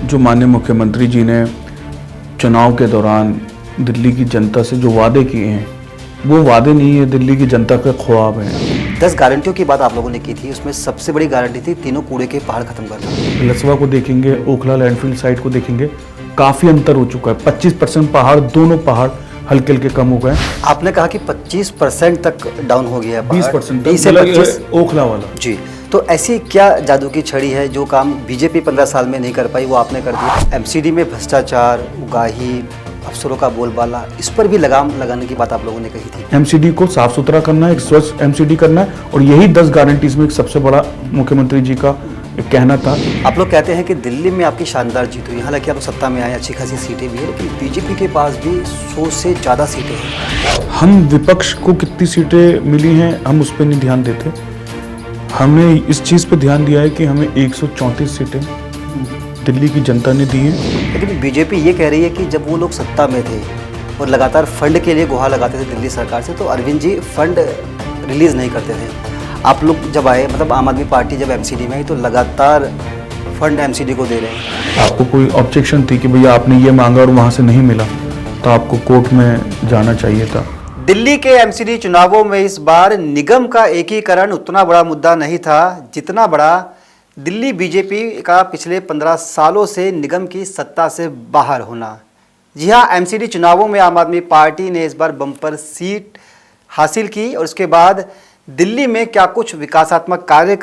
जो माननीय मुख्यमंत्री जी ने चुनाव के दौरान दिल्ली की जनता से जो वादे किए हैं, वो वादे नहीं है, दिल्ली की जनता के ख्वाब हैं। 10 गारंटियों की बात आप लोगों ने की थी, उसमें सबसे बड़ी गारंटी थी तीनों कूड़े के पहाड़ खत्म करना। लसवा को देखेंगे, ओखला लैंडफिल साइट को देखेंगे, काफ़ी अंतर हो चुका है। 25% पहाड़, दोनों पहाड़ हल्के हल्के कम हो गए। आपने कहा कि 25% तक डाउन हो गया है, 20% 20 से 25 ओखला वाला। जी, तो ऐसी क्या जादू की छड़ी है जो काम बीजेपी 15 साल में नहीं कर पाई, वो आपने कर दिया। एमसीडी में भ्रष्टाचार, उगाही, अफसरों का बोलबाला, इस पर भी लगाम लगाने की बात आप लोगों ने कही थी। एमसीडी को साफ सुथरा करना है, एक स्वच्छ एमसीडी करना है, और यही 10 गारंटीज में एक सबसे बड़ा मुख्यमंत्री जी का एक कहना था। आप लोग कहते हैं कि दिल्ली में आपकी शानदार जीत हुई, हालांकि आप सत्ता में आए, अच्छी खासी सीटें भी है, लेकिन बीजेपी के पास भी 100 से ज़्यादा सीटें हैं। हम विपक्ष को कितनी सीटें मिली हैं हम उस पर नहीं ध्यान देते। हमने इस चीज़ पे ध्यान दिया है कि हमें 134 सीटें दिल्ली की जनता ने दी हैं। लेकिन बीजेपी ये कह रही है कि जब वो लोग सत्ता में थे और लगातार फंड के लिए गुहार लगाते थे दिल्ली सरकार से, तो अरविंद जी फंड रिलीज़ नहीं करते थे। आप लोग जब आए, मतलब आम आदमी पार्टी जब एमसीडी में आई, तो लगातार फंड एमसीडी को दे रहे हैं। आपको कोई ऑब्जेक्शन थी कि भैया आपने ये मांगा और वहाँ से नहीं मिला, तो आपको कोर्ट में जाना चाहिए था। दिल्ली के एमसीडी चुनावों में इस बार निगम का एकीकरण उतना बड़ा मुद्दा नहीं था जितना बड़ा दिल्ली बीजेपी का पिछले 15 सालों से निगम की सत्ता से बाहर होना। जी हाँ, एमसीडी चुनावों में आम आदमी पार्टी ने इस बार बम्पर सीट हासिल की, और उसके बाद दिल्ली में क्या कुछ विकासात्मक कार्य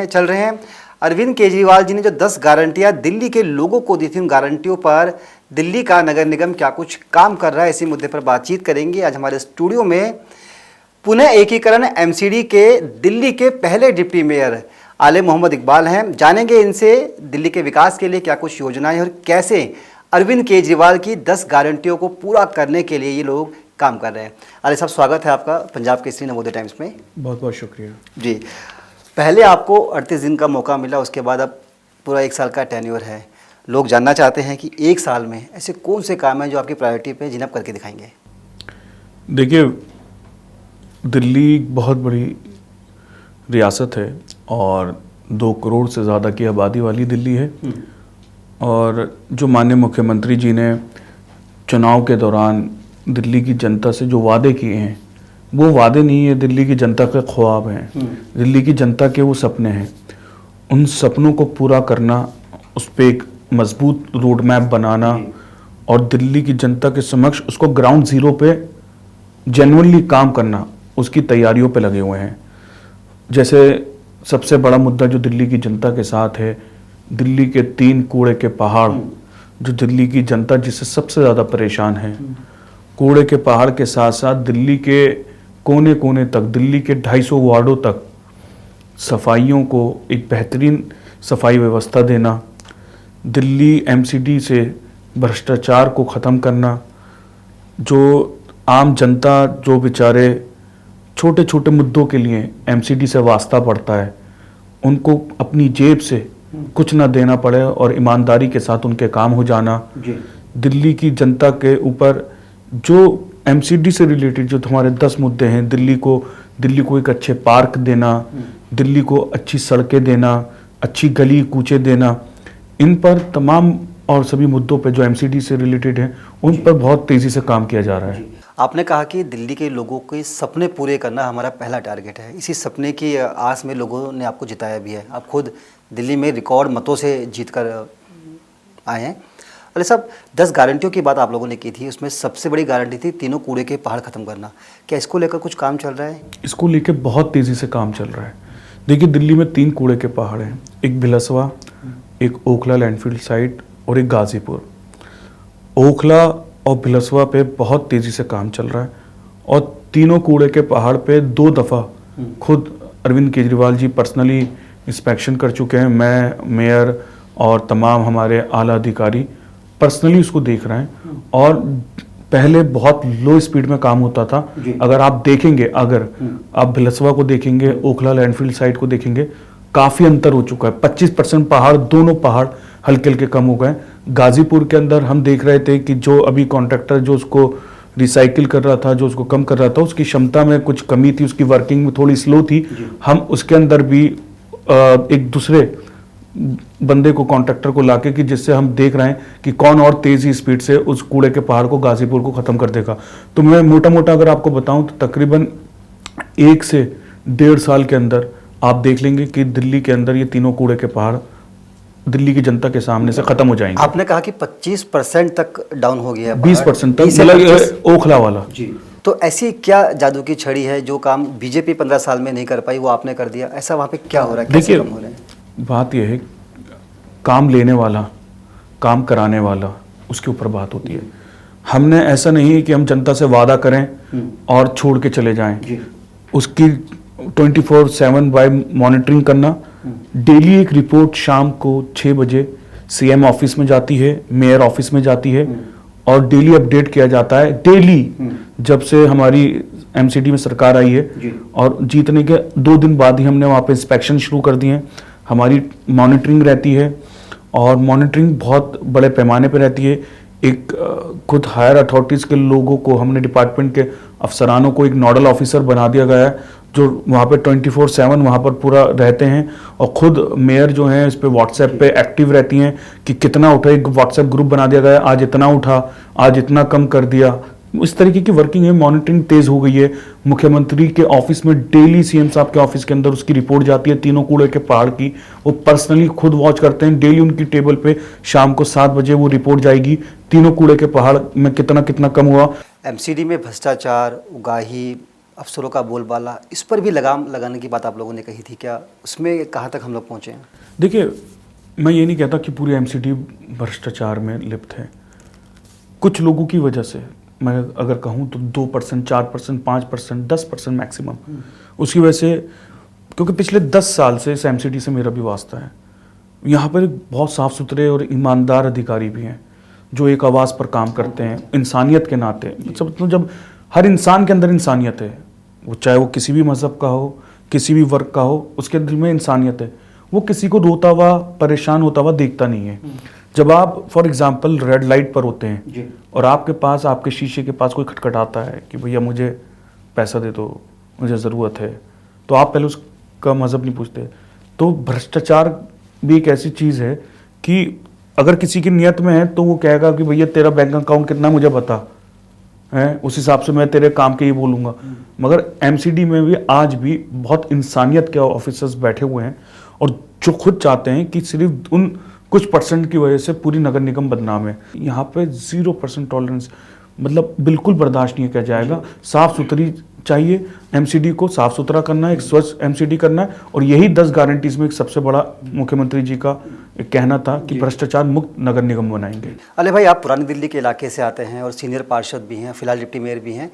चल रहे हैं। अरविंद केजरीवाल जी ने जो 10 गारंटियां दिल्ली के लोगों को दी थी, उन गारंटियों पर दिल्ली का नगर निगम क्या कुछ काम कर रहा है, इसी मुद्दे पर बातचीत करेंगे। आज हमारे स्टूडियो में पुनः एकीकरण एमसीडी के दिल्ली के पहले डिप्टी मेयर आले मोहम्मद इकबाल हैं। जानेंगे इनसे दिल्ली के विकास के लिए क्या कुछ योजनाएं और कैसे अरविंद केजरीवाल की 10 गारंटियों को पूरा करने के लिए ये लोग काम कर रहे हैं। आले साहब, स्वागत है आपका पंजाब केसरी नवोदय टाइम्स में। बहुत बहुत शुक्रिया जी, पहले आपको 38 दिन का मौका मिला, उसके बाद अब पूरा 1 साल का टेन्योर है। लोग जानना चाहते हैं कि 1 साल में ऐसे कौन से काम हैं जो आपकी प्रायोरिटी पे जिन्हें आप करके दिखाएंगे। देखिए, दिल्ली बहुत बड़ी रियासत है और 2 करोड़ से ज़्यादा की आबादी वाली दिल्ली है। और जो माननीय मुख्यमंत्री जी ने चुनाव के दौरान दिल्ली की जनता से जो वादे किए हैं, वो वादे नहीं है, दिल्ली की जनता के ख्वाब हैं, दिल्ली की जनता के वो सपने हैं। उन सपनों को पूरा करना, उस पर एक मजबूत रोड मैप बनाना और दिल्ली की जनता के समक्ष उसको ग्राउंड ज़ीरो पे जेन्युइनली काम करना, उसकी तैयारियों पे लगे हुए हैं। जैसे सबसे बड़ा मुद्दा जो दिल्ली की जनता के साथ है, दिल्ली के 3 कूड़े के पहाड़, जो दिल्ली की जनता जिससे सबसे ज़्यादा परेशान है। कूड़े के पहाड़ के साथ साथ दिल्ली के कोने कोने तक, दिल्ली के 250 वार्डों तक सफाइयों को एक बेहतरीन सफाई व्यवस्था देना, दिल्ली एमसीडी से भ्रष्टाचार को ख़त्म करना। जो आम जनता, जो बेचारे छोटे छोटे मुद्दों के लिए एमसीडी से वास्ता पड़ता है, उनको अपनी जेब से कुछ ना देना पड़े और ईमानदारी के साथ उनके काम हो जाना। दिल्ली की जनता के ऊपर जो एमसीडी से रिलेटेड जो हमारे 10 मुद्दे हैं, दिल्ली को एक अच्छे पार्क देना, दिल्ली को अच्छी सड़कें देना, अच्छी गली कूचे देना, इन पर तमाम और सभी मुद्दों पर जो एमसीडी से रिलेटेड हैं, उन पर बहुत तेज़ी से काम किया जा रहा है। आपने कहा कि दिल्ली के लोगों के सपने पूरे करना हमारा पहला टारगेट है। इसी सपने की आस में लोगों ने आपको जिताया भी है। आप खुद दिल्ली में रिकॉर्ड मतों से जीत कर आए हैं। अरे साहब, 10 गारंटियों की बात आप लोगों ने की थी, उसमें सबसे बड़ी गारंटी थी तीनों कूड़े के पहाड़ खत्म करना। क्या इसको लेकर कुछ काम चल रहा है? इसको लेकर बहुत तेज़ी से काम चल रहा है। देखिए, दिल्ली में 3 कूड़े के पहाड़ हैं, एक बिलसवा, एक ओखला लैंडफिल साइट और एक गाजीपुर। ओखला और बिलसवा पे बहुत तेज़ी से काम चल रहा है और तीनों कूड़े के पहाड़ पे 2 दफ़ा खुद अरविंद केजरीवाल जी पर्सनली इंस्पेक्शन कर चुके हैं। मैं, मेयर और तमाम हमारे आला अधिकारी पर्सनली उसको देख रहे हैं। और पहले बहुत लो स्पीड में काम होता था। अगर आप देखेंगे, अगर आप बिलसवा को देखेंगे, ओखला लैंडफिल साइट को देखेंगे, काफ़ी अंतर हो चुका है। 25% पहाड़, दोनों पहाड़ हल्के हल्के कम हो गए। गाजीपुर के अंदर हम देख रहे थे कि जो अभी कॉन्ट्रैक्टर जो उसको रिसाइकिल कर रहा था, जो उसको कम कर रहा था, उसकी क्षमता में कुछ कमी थी, उसकी वर्किंग में थोड़ी स्लो थी। हम उसके अंदर भी एक दूसरे बंदे को, कॉन्ट्रैक्टर को लाके, कि जिससे हम देख रहे हैं कि कौन और तेज़ी स्पीड से उस कूड़े के पहाड़ को, गाजीपुर को ख़त्म कर देगा। तो मैं मोटा मोटा अगर आपको बताऊं तो तकरीबन 1 से 1.5 साल के अंदर आप देख लेंगे कि दिल्ली के अंदर ये तीनों कूड़े के पहाड़ दिल्ली की जनता के सामने से ख़त्म हो जाएंगे। आपने कहा कि 25% तक डाउन हो गया है, 20% तक, 20 से मतलब 25। ओखला वाला। जी, तो ऐसी क्या जादू की छड़ी है जो काम बीजेपी 15 साल में नहीं कर पाई वो आपने कर दिया? ऐसा वहाँ पे क्या हो रहा है, कैसे देखिए, कम हो रहे हैं? बात यह है, काम लेने वाला, काम कराने वाला, उसके ऊपर बात होती है। हमने ऐसा नहीं है कि हम जनता से वादा करें और छोड़ के चले जाएं। उसकी 24/7 बाय मॉनिटरिंग करना। डेली एक रिपोर्ट शाम को 6 बजे सीएम ऑफिस में जाती है, मेयर ऑफिस में जाती है, और डेली अपडेट किया जाता है। डेली, जब से हमारी एमसीडी में सरकार आई है और जीतने के 2 दिन बाद ही हमने वहाँ पे इंस्पेक्शन शुरू कर दिए हैं। हमारी मॉनिटरिंग रहती है, और मॉनिटरिंग बहुत बड़े पैमाने पे रहती है। एक खुद हायर अथॉरिटीज़ के लोगों को, हमने डिपार्टमेंट के अफसरानों को एक नोडल ऑफिसर बना दिया गया है, जो वहाँ पे 24/7 वहाँ पर पूरा रहते हैं। और खुद मेयर जो हैं इस पे व्हाट्सएप पे एक्टिव रहती हैं कि कितना उठा, एक व्हाट्सएप ग्रुप बना दिया गया है, आज इतना उठा, आज इतना कम कर दिया। इस तरीके की वर्किंग है, मॉनिटरिंग तेज हो गई है। मुख्यमंत्री के ऑफिस में डेली सीएम साहब के ऑफिस के अंदर उसकी रिपोर्ट जाती है, तीनों कूड़े के पहाड़ की। वो पर्सनली खुद वॉच करते हैं। डेली उनकी टेबल पे शाम को 7 बजे वो रिपोर्ट जाएगी, तीनों कूड़े के पहाड़ में कितना कितना कम हुआ। एमसीडी में भ्रष्टाचार, उगाही, अफसरों का बोलबाला, इस पर भी लगाम लगाने की बात आप लोगों ने कही थी, क्या उसमें कहाँ तक हम लोग पहुँचे हैं? देखिए, मैं ये नहीं कहता कि पूरी एमसीडी भ्रष्टाचार में लिप्त है। कुछ लोगों की वजह से, मैं अगर कहूँ तो 2%, 4%, 5%, 10% मैक्सिमम, उसकी वजह से, क्योंकि पिछले 10 साल से इस एमसीडी से मेरा भी वास्ता है। यहाँ पर बहुत साफ़ सुथरे और ईमानदार अधिकारी भी हैं जो एक आवाज़ पर काम करते हैं, इंसानियत के नाते। मतलब जब हर इंसान के अंदर इंसानियत है, वो चाहे वो किसी भी मज़हब का हो, किसी भी वर्ग का हो, उसके दिल में इंसानियत है। वो किसी को रोता हुआ, परेशान होता हुआ देखता नहीं है। जब आप फॉर एग्जांपल रेड लाइट पर होते हैं और आपके पास, आपके शीशे के पास कोई खटखटाता है कि भैया मुझे पैसा दे दो, मुझे ज़रूरत है, तो आप पहले उसका मज़हब नहीं पूछते। तो भ्रष्टाचार भी एक ऐसी चीज़ है कि अगर किसी की नियत में है तो वो कहेगा कि भैया तेरा बैंक अकाउंट कितना मुझे बता है, उस हिसाब से मैं तेरे काम के ही बोलूँगा। मगर एमसीडी में भी आज भी बहुत इंसानियत के ऑफिसर्स बैठे हुए हैं, और जो खुद चाहते हैं कि सिर्फ उन कुछ % की वजह से पूरी नगर निगम बदनाम है। यहाँ पे 0% टॉलरेंस, मतलब बिल्कुल बर्दाश्त नहीं किया जाएगा। साफ़ सुथरी चाहिए, एमसीडी को साफ़ सुथरा करना है, एक स्वच्छ एमसीडी करना है। और यही 10 गारंटीज़ में एक सबसे बड़ा मुख्यमंत्री जी का एक कहना था कि भ्रष्टाचार मुक्त नगर निगम बनाएंगे। अले भाई, आप पुरानी दिल्ली के इलाके से आते हैं और सीनियर पार्षद भी हैं, फिलहाल डिप्टी मेयर भी हैं।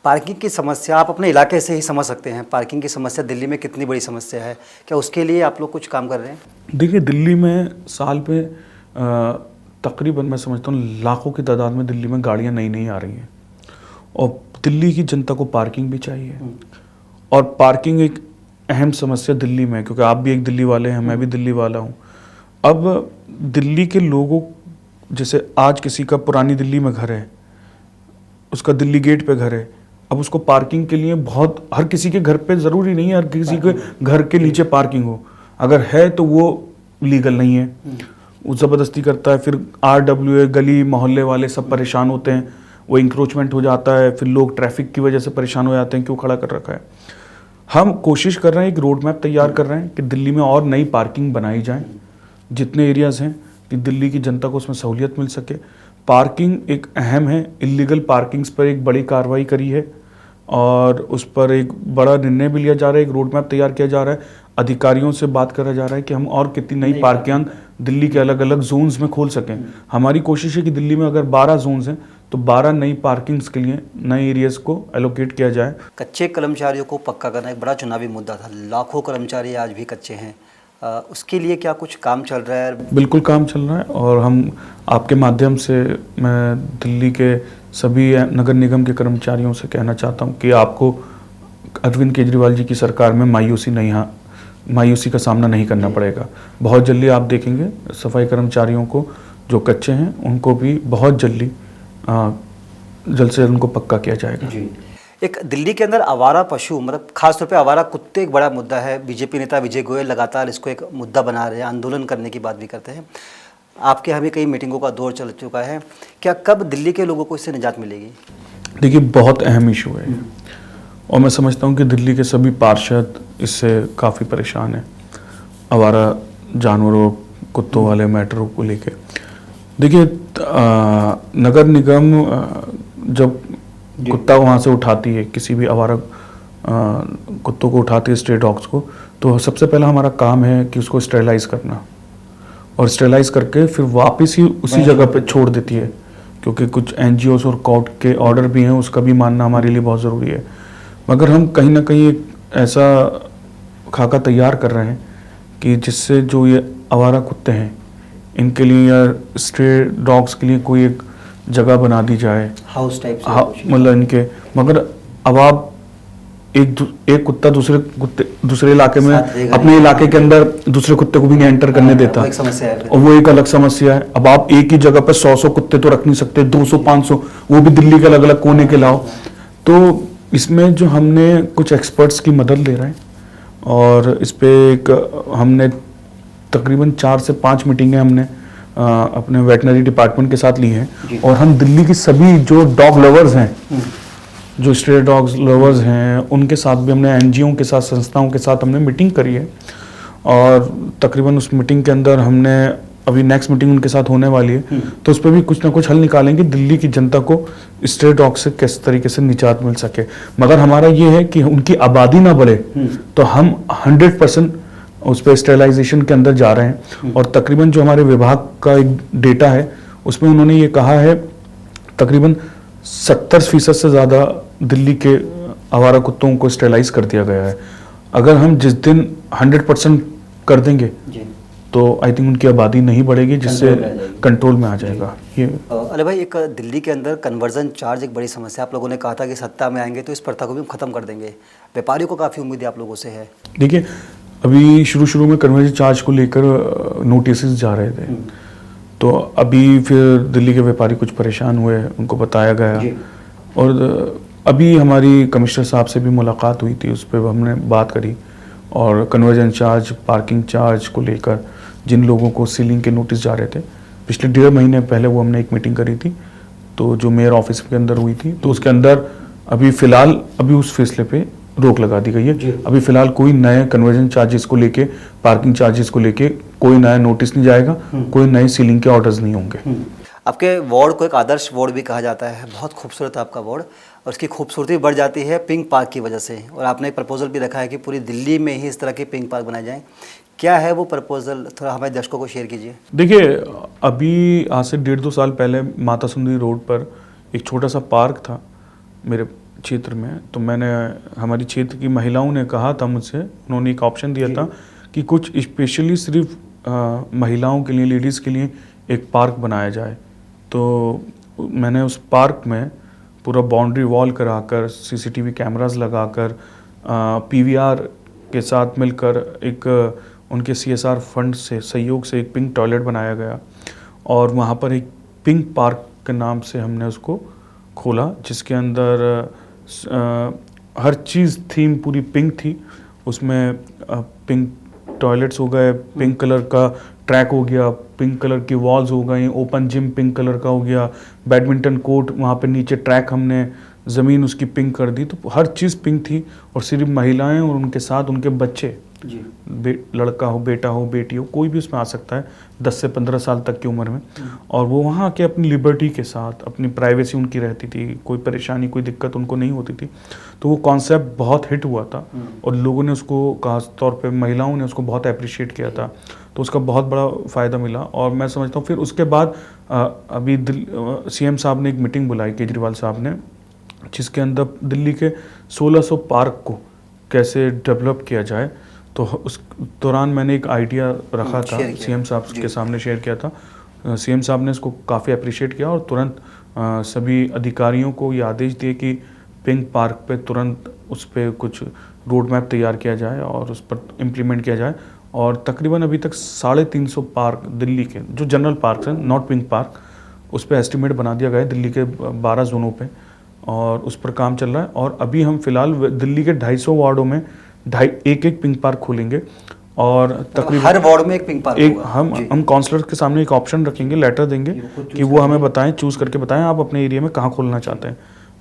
पार्किंग की समस्या आप अपने इलाके से ही समझ सकते हैं। पार्किंग की समस्या दिल्ली में कितनी बड़ी समस्या है, क्या उसके लिए आप लोग कुछ काम कर रहे हैं? देखिए, दिल्ली में साल पे तकरीबन मैं समझता हूँ लाखों की तादाद में दिल्ली में गाड़ियाँ नई नई आ रही हैं, और दिल्ली की जनता को पार्किंग भी चाहिए। और पार्किंग एक अहम समस्या दिल्ली में, क्योंकि आप भी एक दिल्ली वाले हैं, मैं भी दिल्ली वाला हूँ। अब दिल्ली के लोगों, जैसे आज किसी का पुरानी दिल्ली में घर है, उसका दिल्ली गेट पे घर है, अब उसको पार्किंग के लिए बहुत, हर किसी के घर पे ज़रूरी नहीं है हर किसी के घर के नीचे पार्किंग हो, अगर है तो वो लीगल नहीं है, वो ज़बरदस्ती करता है। फिर RWA, गली मोहल्ले वाले सब परेशान होते हैं, वो इंक्रोचमेंट हो जाता है, फिर लोग ट्रैफिक की वजह से परेशान हो जाते हैं, क्यों खड़ा कर रखा है। हम कोशिश कर रहे हैं, एक रोड मैप तैयार कर रहे हैं कि दिल्ली में और नई पार्किंग बनाई जाए, जितने एरियाज़ हैं, कि दिल्ली की जनता को उसमें सहूलियत मिल सके। पार्किंग एक अहम है। इलीगल पार्किंग्स पर एक बड़ी कार्रवाई करी है, और उस पर एक बड़ा निर्णय भी लिया जा रहा है, एक रोड मैप तैयार किया जा रहा है। अधिकारियों से बात करा जा रहा है कि हम और कितनी नई पार्किंग दिल्ली के अलग अलग जोन्स में खोल सकें। हमारी कोशिश है कि दिल्ली में अगर 12 जोन्स हैं तो 12 नई पार्किंग्स के लिए नए एरियाज़ को एलोकेट किया जाए। कच्चे कर्मचारियों को पक्का करना एक बड़ा चुनावी मुद्दा था। लाखों कर्मचारी आज भी कच्चे हैं, उसके लिए क्या कुछ काम चल रहा है? बिल्कुल काम चल रहा है, और हम आपके माध्यम से मैं दिल्ली के सभी नगर निगम के कर्मचारियों से कहना चाहता हूं कि आपको अरविंद केजरीवाल जी की सरकार में मायूसी का सामना नहीं करना पड़ेगा। बहुत जल्दी आप देखेंगे सफाई कर्मचारियों को जो कच्चे हैं उनको भी बहुत जल्द से जल्द उनको पक्का किया जाएगा। जी, एक दिल्ली के अंदर आवारा पशु मतलब खासतौर पे आवारा कुत्ते एक बड़ा मुद्दा है। बीजेपी नेता विजय गोयल लगातार इसको एक मुद्दा बना रहे हैं, आंदोलन करने की बात भी करते हैं। आपके यहाँ भी कई मीटिंगों का दौर चल चुका है, क्या कब दिल्ली के लोगों को इससे निजात मिलेगी? देखिए, बहुत अहम इशू है और मैं समझता हूँ कि दिल्ली के सभी पार्षद इससे काफ़ी परेशान हैं, आवारा जानवरों कुत्तों वाले मैटरों को लेके। देखिए, नगर निगम जब कुत्ता वहाँ से उठाती है, किसी भी आवारा कुत्तों को उठाती है, स्ट्रे डॉग्स को, तो सबसे पहला हमारा काम है कि उसको स्टेरिलाइज करना और स्टेरिलाइज करके फिर वापस ही उसी जगह पे छोड़ देती है, क्योंकि कुछ एनजीओस और कोर्ट के ऑर्डर भी हैं, उसका भी मानना हमारे लिए बहुत ज़रूरी है। मगर हम कहीं ना कहीं एक ऐसा खाका तैयार कर रहे हैं कि जिससे जो ये आवारा कुत्ते हैं इनके लिए या स्ट्रे डॉग्स के लिए कोई एक जगह बना दी जाए, हाउस टाइप मतलब इनके। मगर अब आप एक कुत्ता दूसरे इलाके में अपने इलाके के अंदर दूसरे कुत्ते को भी नहीं एंटर करने देता, वो एक समस्या है। और वो एक अलग समस्या है। अब आप एक ही जगह पर 100 कुत्ते तो रख नहीं सकते, 200-500, वो भी दिल्ली के अलग अलग कोने के लाओ। तो इसमें जो हमने कुछ एक्सपर्ट्स की मदद ले रहे हैं और इस पे एक हमने तकरीबन 4 से 5 मीटिंगें हमने अपने वेटनरी डिपार्टमेंट के साथ ली हैं और हम दिल्ली की सभी जो डॉग लवर्स हैं, जो स्ट्रे डॉग्स लवर्स हैं, उनके साथ भी हमने एनजीओ के साथ, संस्थाओं के साथ हमने मीटिंग करी है और तकरीबन उस मीटिंग के अंदर हमने अभी नेक्स्ट मीटिंग उनके साथ होने वाली है, तो उस पर भी कुछ ना कुछ हल निकालेंगे, दिल्ली की जनता को स्ट्रे डॉग से किस तरीके से निजात मिल सके। मगर हमारा ये है कि उनकी आबादी ना बढ़े, तो हम 100% उस पर स्टेरिलाइजेशन के अंदर जा रहे हैं। और तकरीबन जो हमारे विभाग का एक डेटा है उसमें उन्होंने ये कहा है तकरीबन 70% से ज़्यादा दिल्ली के आवारा कुत्तों को स्टेरिलाइज कर दिया गया है। अगर हम जिस दिन 100% कर देंगे तो आई थिंक उनकी आबादी नहीं बढ़ेगी, जिससे कंट्रोल में आ जाएगा ये। अरे भाई, एक दिल्ली के अंदर कन्वर्जन चार्ज एक बड़ी समस्या। आप लोगों ने कहा था कि सत्ता में आएंगे तो इस प्रथा को भी हम खत्म कर देंगे। व्यापारियों को काफ़ी उम्मीद आप लोगों से है। देखिए, अभी शुरू में कन्वर्जन चार्ज को लेकर नोटिस जा रहे थे, तो अभी फिर दिल्ली के व्यापारी कुछ परेशान हुए, उनको बताया गया और अभी हमारी कमिश्नर साहब से भी मुलाकात हुई थी, उस पर हमने बात करी और कन्वर्जन चार्ज, पार्किंग चार्ज को लेकर जिन लोगों को सीलिंग के नोटिस जा रहे थे, पिछले 1.5 महीने पहले वो हमने एक मीटिंग करी थी, तो जो मेयर ऑफिस के अंदर हुई थी, तो उसके अंदर अभी फ़िलहाल उस फैसले पे रोक लगा दी गई है। अभी फ़िलहाल कोई नए कन्वर्जन चार्जेस को लेके, पार्किंग चार्जेस को लेके कोई नया नोटिस नहीं जाएगा, कोई नए सीलिंग के ऑर्डर्स नहीं होंगे। आपके वार्ड को एक आदर्श वार्ड भी कहा जाता है, बहुत खूबसूरत है आपका वार्ड और उसकी खूबसूरती बढ़ जाती है पिंक पार्क की वजह से। और आपने एक प्रपोजल भी रखा है कि पूरी दिल्ली में ही इस तरह के पिंक पार्क बनाए जाएं। क्या है वो प्रपोजल, थोड़ा हमारे दर्शकों को शेयर कीजिए। देखिए, अभी आज से 1.5-2 साल पहले माता सुंदरी रोड पर एक छोटा सा पार्क था मेरे क्षेत्र में, तो मैंने, हमारी क्षेत्र की महिलाओं ने कहा था मुझसे, उन्होंने एक ऑप्शन दिया था कि कुछ स्पेशली सिर्फ महिलाओं के लिए, लेडीज़ के लिए एक पार्क बनाया जाए। तो मैंने उस पार्क में पूरा बाउंड्री वॉल कराकर, सीसीटीवी कैमरास लगाकर, पीवीआर के साथ मिलकर एक उनके सीएसआर फंड से सहयोग से एक पिंक टॉयलेट बनाया गया और वहाँ पर एक पिंक पार्क के नाम से हमने उसको खोला, जिसके अंदर हर चीज़ थीम पूरी पिंक थी। उसमें पिंक टॉयलेट्स हो गए, पिंक कलर का ट्रैक हो गया, पिंक कलर की वॉल्स हो गई, ओपन जिम पिंक कलर का हो गया, बैडमिंटन कोर्ट, वहाँ पे नीचे ट्रैक हमने ज़मीन उसकी पिंक कर दी। तो हर चीज़ पिंक थी और सिर्फ महिलाएं और उनके साथ उनके बच्चे, लड़का हो, बेटा हो, बेटी हो, कोई भी उसमें आ सकता है 10 से 15 साल तक की उम्र में। और वो वहाँ के अपनी लिबर्टी के साथ, अपनी प्राइवेसी उनकी रहती थी, कोई परेशानी, कोई दिक्कत उनको नहीं होती थी। तो वो कॉन्सेप्ट बहुत हिट हुआ था और लोगों ने उसको, खास तौर पे महिलाओं ने उसको बहुत अप्रिशिएट किया था, तो उसका बहुत बड़ा फ़ायदा मिला। और मैं समझता हूँ फिर उसके बाद अभी सीएम साहब ने एक मीटिंग बुलाई, केजरीवाल साहब ने, जिसके अंदर दिल्ली के 1600 पार्क को कैसे डेवलप किया जाए। तो उस दौरान मैंने एक आइडिया रखा था, सीएम साहब के सामने शेयर किया था। सीएम साहब ने इसको काफ़ी अप्रिशिएट किया और तुरंत सभी अधिकारियों को ये आदेश दिए कि पिंक पार्क पे तुरंत उस पर कुछ रोड मैप तैयार किया जाए और उस पर इम्प्लीमेंट किया जाए। और तकरीबन अभी तक 350 पार्क दिल्ली के जो जनरल पार्क हैं, नॉट पिंक पार्क, उस पर एस्टिमेट बना दिया गया है दिल्ली के 12 जोनों पे। और उस पर काम चल रहा है। और अभी हम फिलहाल दिल्ली के 250 वार्डों में एक पिंक पार्क खोलेंगे और तकरीबन हर वार्ड में एक पिंक पार्क होगा। हम काउंसलर के सामने एक ऑप्शन रखेंगे, लेटर देंगे कि वो हमें बताएं, चूज़ करके बताएं आप अपने एरिया में कहाँ खोलना चाहते हैं।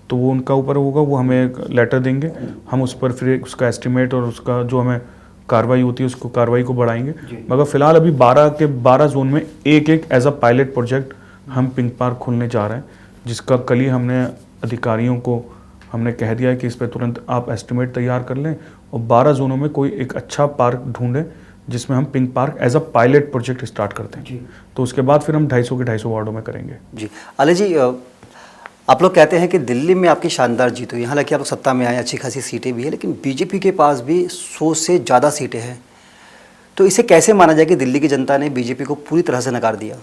तो वो उनका ऊपर होगा, वो हमें एक लेटर देंगे, हम उस पर फिर उसका एस्टिमेट और उसका जो हमें कार्रवाई होती है उसको कार्रवाई को बढ़ाएंगे। मगर फिलहाल अभी 12 के 12 जोन में एक एज अ पायलट प्रोजेक्ट हम पिंक पार्क खोलने जा रहे हैं, जिसका कल ही हमने अधिकारियों को हमने कह दिया है कि इस पर तुरंत आप एस्टिमेट तैयार कर लें और 12 जोनों में कोई एक अच्छा पार्क ढूंढें जिसमें हम pink park as a pilot project start करते हैं। तो उसके बाद फिर हम 250 के 250 वार्डों में करेंगे। जी अली जी, आप लोग कहते हैं कि दिल्ली में आपकी शानदार जीत हुई, हालांकि आप लोग सत्ता में आए, अच्छी खासी सीटें भी है, लेकिन बीजेपी के पास भी 100 से ज़्यादा सीटें हैं। तो इसे कैसे माना जाए कि दिल्ली की जनता ने बीजेपी को पूरी तरह से नकार दिया?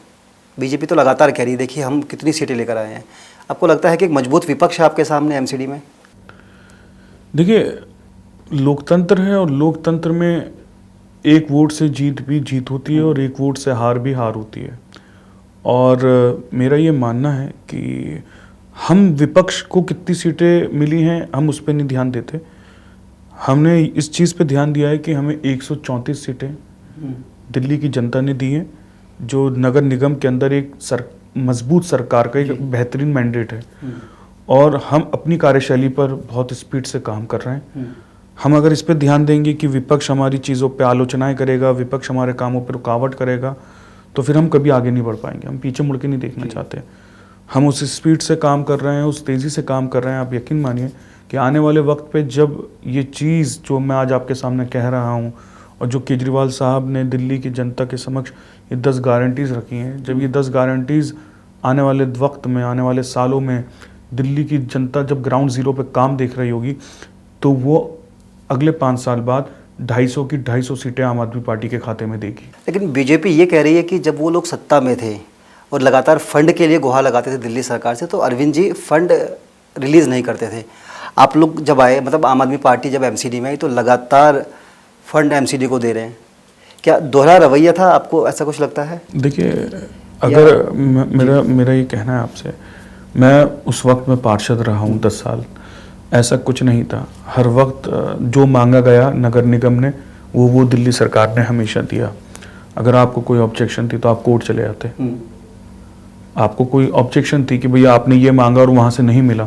बीजेपी तो लगातार कह रही है, देखिए हम कितनी सीटें लेकर आए हैं। आपको लगता है कि एक मजबूत विपक्ष है आपके सामने एमसीडी में? देखिए, लोकतंत्र है और लोकतंत्र में एक वोट से जीत भी जीत होती है और एक वोट से हार भी हार होती है। और मेरा ये मानना है कि हम विपक्ष को कितनी सीटें मिली हैं हम उस पर नहीं ध्यान देते। हमने इस चीज़ पे ध्यान दिया है कि हमें 134 सीटें दिल्ली की जनता ने दी हैं, जो नगर निगम के अंदर एक मजबूत सरकार का एक बेहतरीन मैंडेट है। और हम अपनी कार्यशैली पर बहुत स्पीड से काम कर रहे हैं। हम अगर इस पर ध्यान देंगे कि विपक्ष हमारी चीज़ों पे आलोचनाएं करेगा, विपक्ष हमारे कामों पर रुकावट करेगा, तो फिर हम कभी आगे नहीं बढ़ पाएंगे। हम पीछे मुड़ के नहीं देखना चाहते। हम उस स्पीड से काम कर रहे हैं, उस तेज़ी से काम कर रहे हैं। आप यकीन मानिए कि आने वाले वक्त पे जब ये चीज़ जो मैं आज आपके सामने कह रहा हूँ और जो केजरीवाल साहब ने दिल्ली की जनता के समक्ष ये 10 गारंटीज़ रखी हैं, जब ये 10 गारंटीज़ आने वाले वक्त में, आने वाले सालों में दिल्ली की जनता जब ग्राउंड ज़ीरो पे काम देख रही होगी, तो वो अगले 5 साल बाद 250 की 250 सीटें आम आदमी पार्टी के खाते में देगी। लेकिन बीजेपी ये कह रही है कि जब वो लोग सत्ता में थे और लगातार फंड के लिए गुहार लगाते थे दिल्ली सरकार से, तो अरविंद जी फंड रिलीज़ नहीं करते थे। आप लोग जब आए, मतलब आम आदमी पार्टी जब एमसीडी में आई, तो लगातार फंड एमसीडी को दे रहे हैं। क्या दोहरा रवैया था? आपको ऐसा कुछ लगता है? देखिए, अगर मेरा ये कहना है आपसे, मैं उस वक्त में पार्षद रहा हूँ 10 साल, ऐसा कुछ नहीं था। हर वक्त जो मांगा गया नगर निगम ने वो दिल्ली सरकार ने हमेशा दिया। अगर आपको कोई ऑब्जेक्शन थी तो आप कोर्ट चले जाते। आपको कोई ऑब्जेक्शन थी कि भैया आपने ये मांगा और वहाँ से नहीं मिला,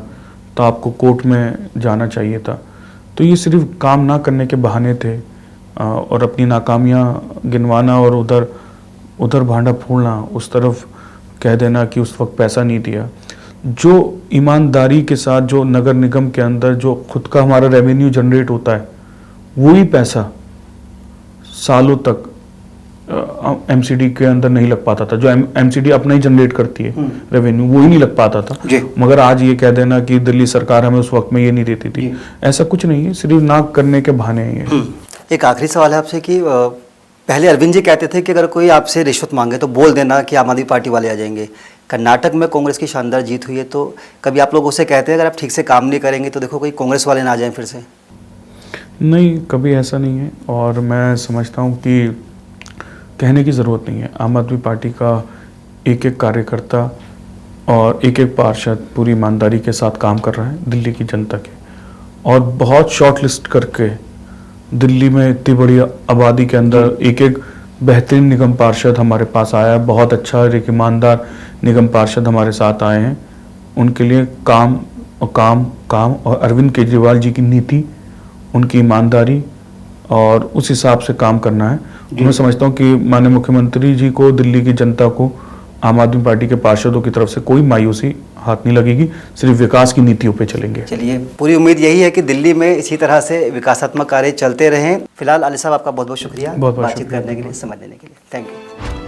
तो आपको कोर्ट में जाना चाहिए था। तो ये सिर्फ काम ना करने के बहाने थे और अपनी नाकामियाँ गिनवाना और उधर भांडा फोड़ना, उस तरफ कह देना कि उस वक्त पैसा नहीं दिया। जो ईमानदारी के साथ जो नगर निगम के अंदर जो खुद का हमारा रेवेन्यू जनरेट होता है, वही पैसा सालों तक एमसीडी के अंदर नहीं लग पाता था। जो एमसीडी अपना ही जनरेट करती है रेवेन्यू, वो ही नहीं लग पाता था। मगर आज ये कह देना कि दिल्ली सरकार हमें उस वक्त में ये नहीं देती थी, ऐसा कुछ नहीं है, सिर्फ ना करने के बहाने हैं ये। एक आखिरी सवाल है आपसे कि पहले अरविंद जी कहते थे कि अगर कोई आपसे रिश्वत मांगे तो बोल देना कि आम आदमी पार्टी वाले आ जाएंगे। कर्नाटक में कांग्रेस की शानदार जीत हुई है, तो कभी आप लोग उससे कहते हैं अगर आप ठीक से काम नहीं करेंगे तो देखो कोई कांग्रेस वाले ना आ जाएं फिर से? नहीं, कभी ऐसा नहीं है। और मैं समझता हूँ कि कहने की ज़रूरत नहीं है। आम आदमी पार्टी का एक एक कार्यकर्ता और एक एक पार्षद पूरी ईमानदारी के साथ काम कर रहा है दिल्ली की जनता के, और बहुत शॉर्ट लिस्ट करके दिल्ली में इतनी बड़ी आबादी के अंदर एक एक बेहतरीन निगम पार्षद हमारे पास आया है। बहुत अच्छा और एक ईमानदार निगम पार्षद हमारे साथ आए हैं। उनके लिए काम और काम काम और अरविंद केजरीवाल जी की नीति, उनकी ईमानदारी और उस हिसाब से काम करना है। मैं समझता हूँ कि माननीय मुख्यमंत्री जी को, दिल्ली की जनता को आम आदमी पार्टी के पार्षदों की तरफ से कोई मायूसी हाथ नहीं लगेगी, सिर्फ विकास की नीतियों पे चलेंगे। चलिए, पूरी उम्मीद यही है कि दिल्ली में इसी तरह से विकासात्मक कार्य चलते रहें। फिलहाल अली साहब, आपका बहुत बहुत शुक्रिया बातचीत करने के लिए, समय देने के लिए। Thank you.